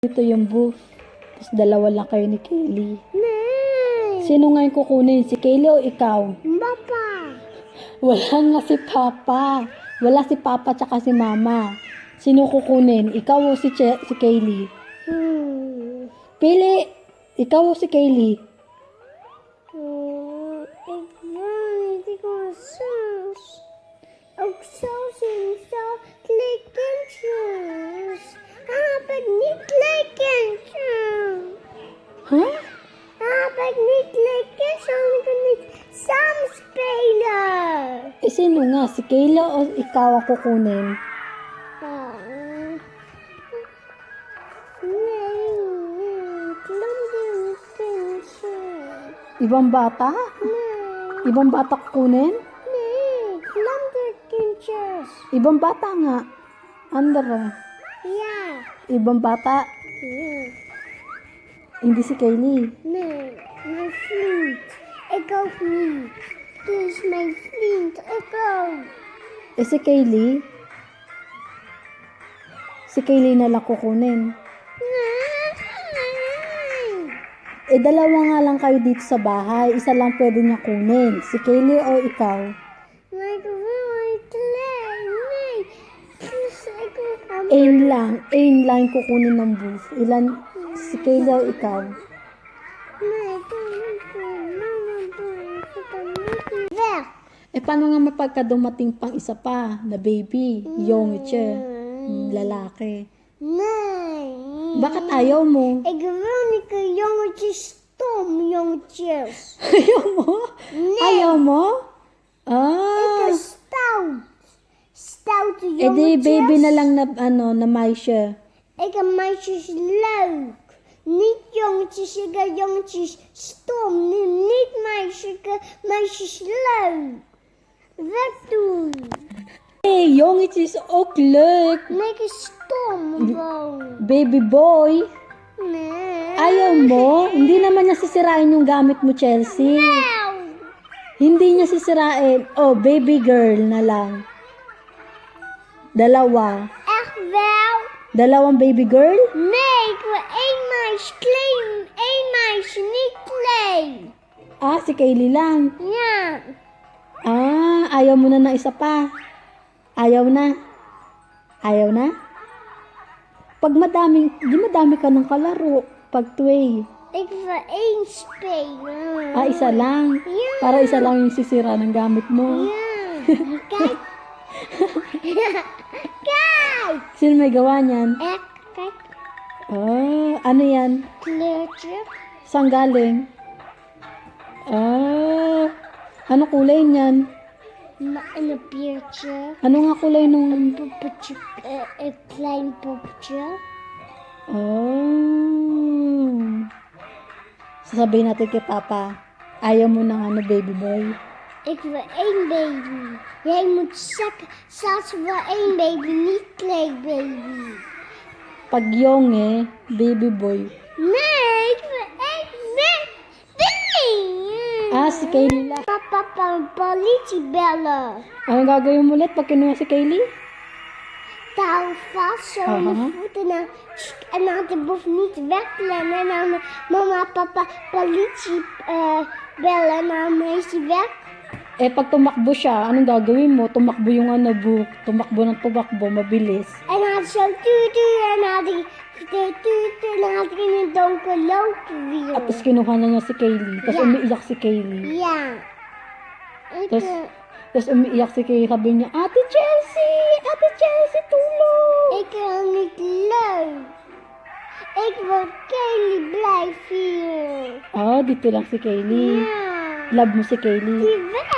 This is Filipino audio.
Ito yung booth. Tapos dalawa lang kayo ni Kaylee. Nay! Sino ngayon kukunin? Si Kaylee o ikaw? Papa! Wala nga si Papa. Wala si Papa tsaka si Mama. Sino kukunin? Ikaw o si Kaylee? Pili! Ikaw o si Kaylee? Ik wil saus. Ook saus en zo. Klikken saus. Heb ik niet klikken saus. Huh? Heb ik niet klikken saus. Ik kan niet samen spelen. Sino nga? Si Kaylee o ikaw ang kukunin? Ibang bata? Ibang bata kukunin? Ibang bata nga. Andra. Ja. Ibang bata. Hindi si Kaylee. Nee, mijn vriend. Ik ook niet. Dus mijn vriend, ik ook. Si Kaylee? Si Kaylee na lang kukunin. Dalawa nga lang kayo dito sa bahay. Isa lang pwede niya kunin. Si Kaylee o ikaw? Maar ik wil niet klein. Nee. Dus ik wil... Aim lang kukunin ng booth. Ilan? Si Kaylee o ikaw? Nee, ik wil niet. Mama, ik wil niet. Weg. Paano nga mapagka dumating pang isa pa na baby? Yongche. Lalaki. Nee. Bakit ayaw mo? Ik wil niet een jongetje stom, jongetjes. Ayaw mo? Nee. Ayaw mo? Ik is stout. Stoute Di jongetjes. baby na lang na na meisje. Ik heb meisjes leuk. Niet jongetjes, ik heb jongetjes stom. Niet meisjes, ik heb meisjes leuk. Wegdoen. Hey, jongetje is ook leuk. Nee, ik is stom gewoon. Baby boy. Nee. Ayaw mo? Hindi naman niya sisirain yung gamit mo, Chelsea. Wel. Hindi niya sisirain. Oh, baby girl na lang. Dalawa. Echt wel? Dalawang baby girl? Nee, ik wil één meisje klein. Één meisje, niet klein. Si Kaylee lang. Ja. Ayaw mo na ng isa pa. Ayaw na. Ayaw na? Pag madami ka ng kalaro. Pag tway. Ik wil één spelen. Isa lang. Ja. Para isa lang yung sisira ng gamit mo. Ja. Kijk. Kijk. Sino may gawa niyan? Kijk. Ano yan? Kleurtje. Saan galing? Ano kulay niyan? En een biertje. Ano nga kulay nung... Een poppetje. Een klein poppetje. Sasabihin natin kay Papa, ayaw mo ng baby boy. Ik wil één baby. Jij moet zelfs wel één baby, niet twee baby. Pag yung baby boy. Nee, ik wil één baby. Si Kaylee lang. Papa, politie bellen. Anong gagawin mo ulit pag kinuha si Kaylee? Touw vast, zo in de voeten. En dan de boef niet wegklemmen. En dan mama, papa, politie bellen. En dan is hij weg. Pag tumakbo siya, anong gagawin mo? Tumakbo yung book. Tumakbo ng tumakbo, mabilis. En dan had hij zo tutu. En dan had hij tutu. En dan had hij in het donker lopen weer. At tapos kinuha na niya si Kaylee. Tapos Ja. umiiyak si Kaylee. Ja. Tapos umiiyak si Kaylee. Sabi niya, Ate Chelsea, tulong! Ik wil niet leuk. Ik wil Kelly blijven hier. Dito lang si Kaylee. Ja. Love mo si Kaylee. Die weg.